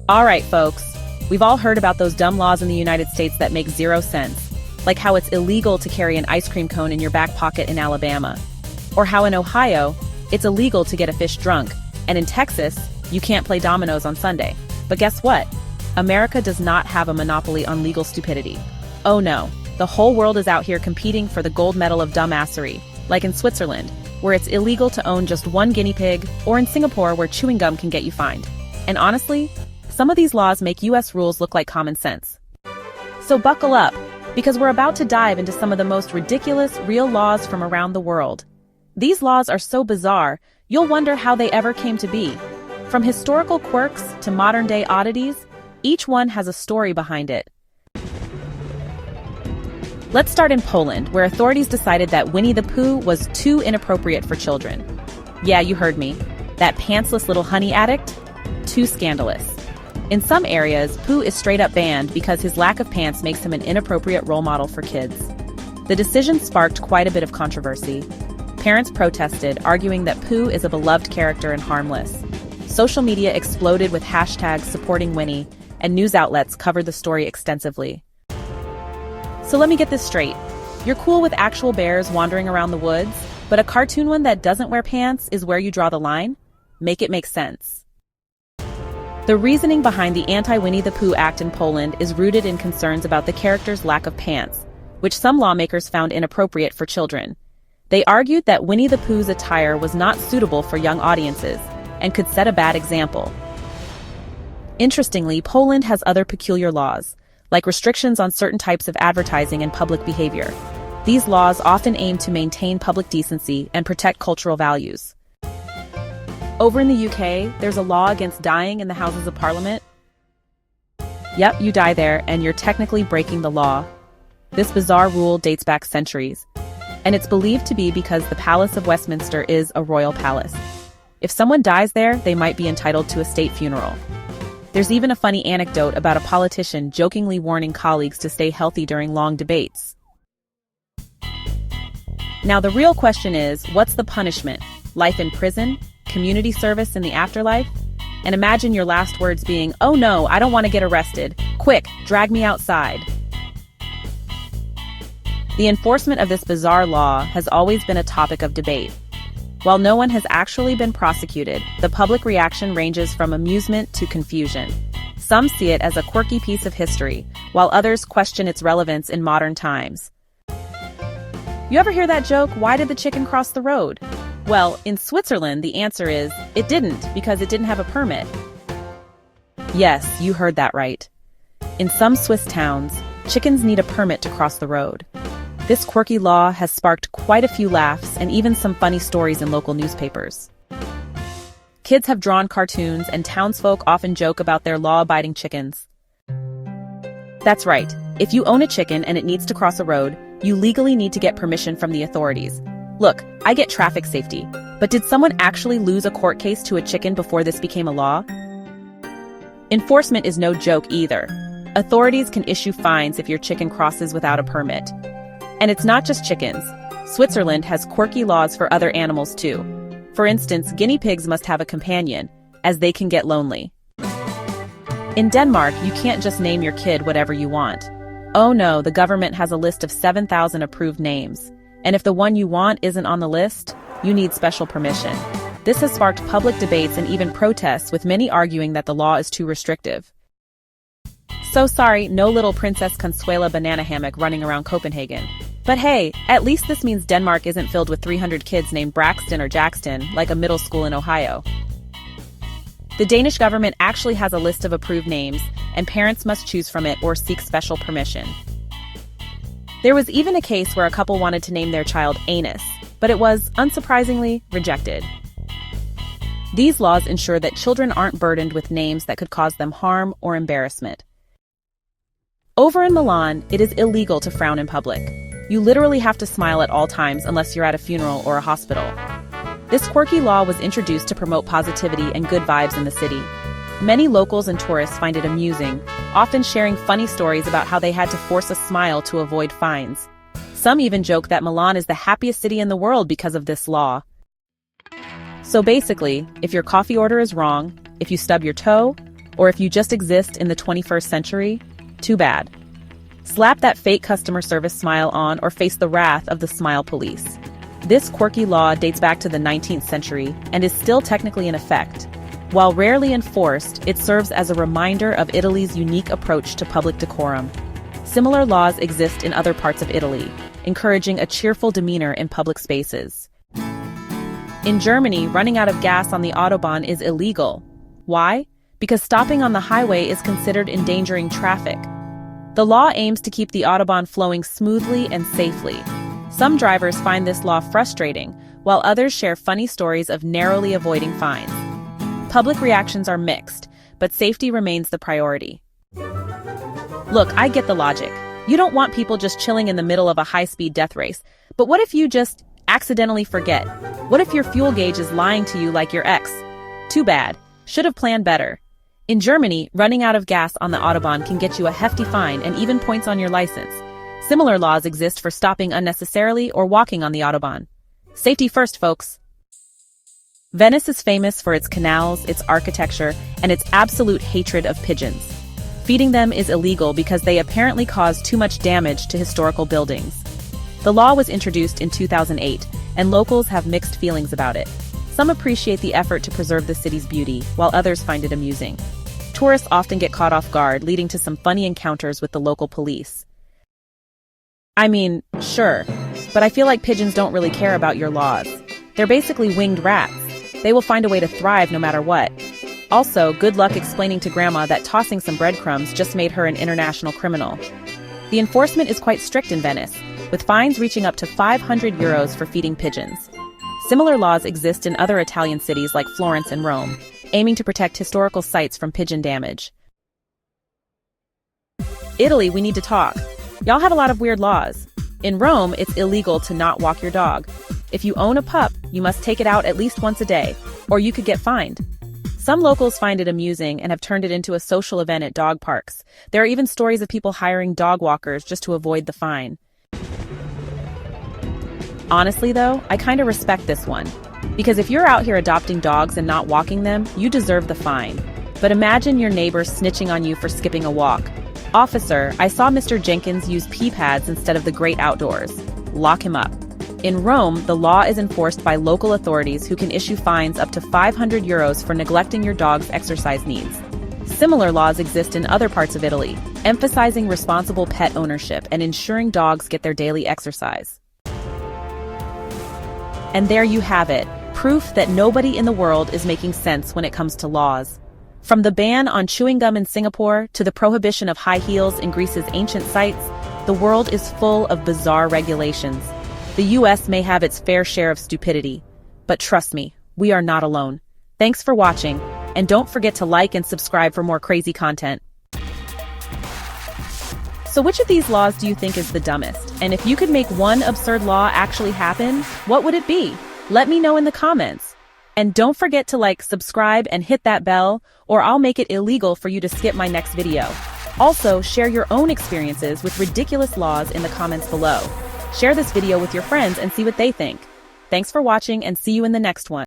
All right, folks. We've all heard about those dumb laws in the United States that make zero sense, like how it's illegal to carry an ice cream cone in your back pocket in Alabama, or how in Ohio, it's illegal to get a fish drunk, and in Texas, you can't play dominoes on Sunday. But guess what? America does not have a monopoly on legal stupidity. Oh no, the whole world is out here competing for the gold medal of dumbassery, like in Switzerland, where it's illegal to own just one guinea pig, or in Singapore where chewing gum can get you fined. And honestly, some of these laws make US rules look like common sense. So buckle up, because we're about to dive into some of the most ridiculous real laws from around the world. These laws are so bizarre, you'll wonder how they ever came to be. From historical quirks to modern-day oddities, each one has a story behind it. Let's start in Poland, where authorities decided that Winnie the Pooh was too inappropriate for children. Yeah, you heard me. That pantsless little honey addict? Too scandalous. In some areas, Pooh is straight up banned because his lack of pants makes him an inappropriate role model for kids. The decision sparked quite a bit of controversy. Parents protested, arguing that Pooh is a beloved character and harmless. Social media exploded with hashtags supporting Winnie, and news outlets covered the story extensively. So let me get this straight. You're cool with actual bears wandering around the woods, but a cartoon one that doesn't wear pants is where you draw the line? Make it make sense. The reasoning behind the Anti-Winnie the Pooh Act in Poland is rooted in concerns about the character's lack of pants, which some lawmakers found inappropriate for children. They argued that Winnie the Pooh's attire was not suitable for young audiences and could set a bad example. Interestingly, Poland has other peculiar laws, like restrictions on certain types of advertising and public behavior. These laws often aim to maintain public decency and protect cultural values. Over in the UK, there's a law against dying in the Houses of Parliament. Yep, you die there, and you're technically breaking the law. This bizarre rule dates back centuries, and it's believed to be because the Palace of Westminster is a royal palace. If someone dies there, they might be entitled to a state funeral. There's even a funny anecdote about a politician jokingly warning colleagues to stay healthy during long debates. Now, the real question is, what's the punishment? Life in prison? Community service in the afterlife? And imagine your last words being, "Oh no, I don't want to get arrested. Quick, drag me outside." The enforcement of this bizarre law has always been a topic of debate. While no one has actually been prosecuted, the public reaction ranges from amusement to confusion. Some see it as a quirky piece of history, while others question its relevance in modern times. You ever hear that joke, "Why did the chicken cross the road?" Well, in Switzerland, the answer is, it didn't, because it didn't have a permit. Yes, you heard that right. In some Swiss towns, chickens need a permit to cross the road. This quirky law has sparked quite a few laughs and even some funny stories in local newspapers. Kids have drawn cartoons, and townsfolk often joke about their law-abiding chickens. That's right. If you own a chicken and it needs to cross a road, you legally need to get permission from the authorities. Look, I get traffic safety, but did someone actually lose a court case to a chicken before this became a law? Enforcement is no joke either. Authorities can issue fines if your chicken crosses without a permit. And it's not just chickens. Switzerland has quirky laws for other animals too. For instance, guinea pigs must have a companion, as they can get lonely. In Denmark, you can't just name your kid whatever you want. Oh no, the government has a list of 7,000 approved names. And if the one you want isn't on the list, you need special permission. This has sparked public debates and even protests, with many arguing that the law is too restrictive. So sorry, no little Princess Consuela banana hammock running around Copenhagen. But hey, at least this means Denmark isn't filled with 300 kids named Braxton or Jackson, like a middle school in Ohio. The Danish government actually has a list of approved names, and parents must choose from it or seek special permission. There was even a case where a couple wanted to name their child Anus, but it was, unsurprisingly, rejected. These laws ensure that children aren't burdened with names that could cause them harm or embarrassment. Over in Milan, it is illegal to frown in public. You literally have to smile at all times unless you're at a funeral or a hospital. This quirky law was introduced to promote positivity and good vibes in the city. Many locals and tourists find it amusing, often sharing funny stories about how they had to force a smile to avoid fines. Some even joke that Milan is the happiest city in the world because of this law. So basically, if your coffee order is wrong, if you stub your toe, Or if you just exist in the 21st century, too bad. Slap that fake customer service smile on or face the wrath of the smile police. This quirky law dates back to the 19th century and is still technically in effect. While rarely enforced, it serves as a reminder of Italy's unique approach to public decorum. Similar laws exist in other parts of Italy, encouraging a cheerful demeanor in public spaces. In Germany, running out of gas on the Autobahn is illegal. Why? Because stopping on the highway is considered endangering traffic. The law aims to keep the Autobahn flowing smoothly and safely. Some drivers find this law frustrating, while others share funny stories of narrowly avoiding fines. Public reactions are mixed, but safety remains the priority. Look, I get the logic. You don't want people just chilling in the middle of a high-speed death race, but what if you just accidentally forget? What if your fuel gauge is lying to you like your ex? Too bad. Should have planned better. In Germany, running out of gas on the Autobahn can get you a hefty fine and even points on your license. Similar laws exist for stopping unnecessarily or walking on the Autobahn. Safety first, folks. Venice is famous for its canals, its architecture, and its absolute hatred of pigeons. Feeding them is illegal because they apparently cause too much damage to historical buildings. The law was introduced in 2008, and locals have mixed feelings about it. Some appreciate the effort to preserve the city's beauty, while others find it amusing. Tourists often get caught off guard, leading to some funny encounters with the local police. I mean, sure, but I feel like pigeons don't really care about your laws. They're basically winged rats. They will find a way to thrive no matter what. Also, good luck explaining to Grandma that tossing some breadcrumbs just made her an international criminal. The enforcement is quite strict in Venice, with fines reaching up to 500 euros for feeding pigeons. Similar laws exist in other Italian cities like Florence and Rome, aiming to protect historical sites from pigeon damage. Italy, we need to talk. Y'all have a lot of weird laws. In Rome, it's illegal to not walk your dog. If you own a pup, you must take it out at least once a day, or you could get fined. Some locals find it amusing and have turned it into a social event at dog parks. There are even stories of people hiring dog walkers just to avoid the fine. Honestly though, I kinda respect this one. Because if you're out here adopting dogs and not walking them, you deserve the fine. But imagine your neighbor snitching on you for skipping a walk. Officer, I saw Mr. Jenkins use pee pads instead of the great outdoors. Lock him up. In Rome, the law is enforced by local authorities who can issue fines up to 500 euros for neglecting your dog's exercise needs. Similar laws exist in other parts of Italy, emphasizing responsible pet ownership and ensuring dogs get their daily exercise. And there you have it, proof that nobody in the world is making sense when it comes to laws. From the ban on chewing gum in Singapore to the prohibition of high heels in Greece's ancient sites, the world is full of bizarre regulations. The US may have its fair share of stupidity, but trust me, we are not alone. Thanks for watching, and don't forget to like and subscribe for more crazy content. So which of these laws do you think is the dumbest? And if you could make one absurd law actually happen, what would it be? Let me know in the comments. And don't forget to like, subscribe, and hit that bell, or I'll make it illegal for you to skip my next video. Also, share your own experiences with ridiculous laws in the comments below. Share this video with your friends and see what they think. Thanks for watching and see you in the next one.